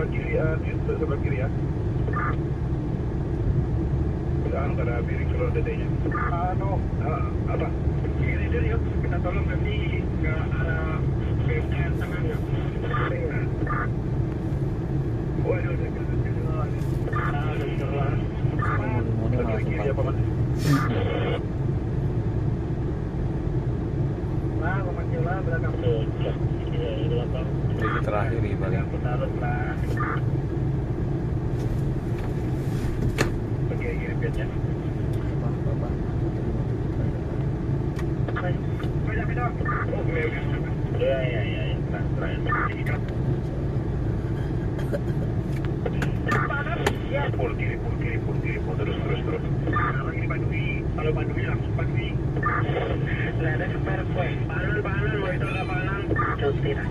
sebelah kiri ya, sebelah kiri ya. Sekarang ada piring keluar dedenya. Apa? Ini dia yuk, kita tolong nanti ke arah BMKN tengahnya. Waduh, udah keluar. Kiri apa mas? Lah, memancing lah belakang. Belakang. Jadi terakhir di bagian Taruh lah. Oke, gini biasanya. Beda. Oke. Ya. Ya, pul kiri, terus. Sekarang ini Bandui. Kalau Bandui langsung Bandui. Ada super kue. Panan, mau itu nggak panan? Cuti lah.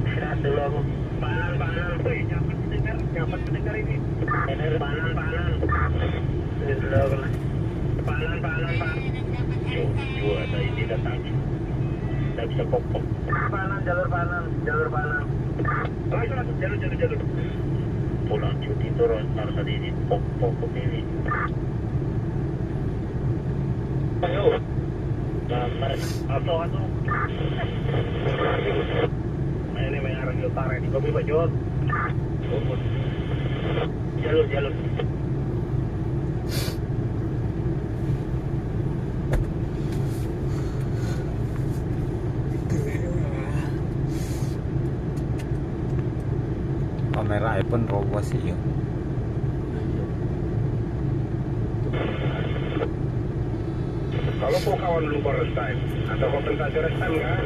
Istirahat dulu aku. Panan. Wih, jangan mendengar ini. Panan. Ini dulu aku lah. Panan. Yo, ada ini datang. Tidak bisa pokok. Jalur panan. Langsung jalur. Pulang cuti turun harus ada ini pokok ini. Ayo. Atau. Ini mengarah ke utara di Kopi Bajot. Jalur. kamera iPhone robos sih ya. Kalau mau kawan lupa rest time, ada kompensasi rest time kan?